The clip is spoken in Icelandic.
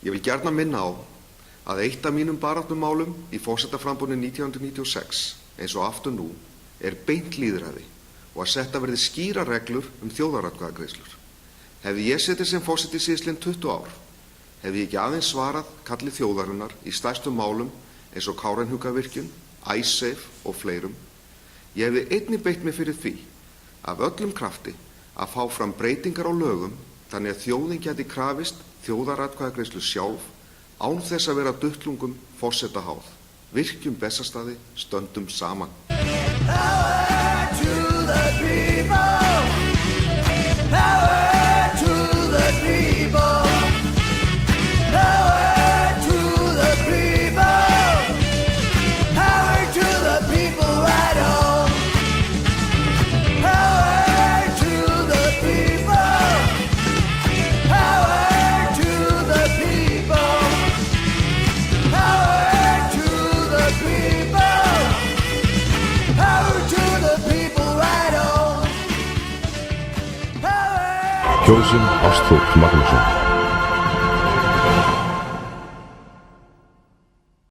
Ég vil gjarnan minna á að eitt af mínum baráttumálum í forsetaframboðinu 1996, eins og aftur nú, beint lýðræði og að setta verði skýrar reglur þjóðaratkvæðagreiðslur. Hefði ég setið sem forseti síðastliðin 20 ár, hefði ég ekki aðeins svarað kalli þjóðarinnar í stærstu málum eins og Kárahnjúkavirkjun, Icesave og fleirum. Ég hefði einnig beitt mig fyrir því af öllum krafti að fá fram breytingar á lögum þannig að þjóðin gæti krafist þjóðaratkvæðagreiðslu sjálf án þess að vera duttlungum forseta háð. Virkjum Bessastaði, stöndum saman. Power to the people. Power to the people. Power to the people. Power to the people right on. Power to the people. Power to the people. Power to the people. Power to the people right on. Power. Kjósum Ástþór Magnússon.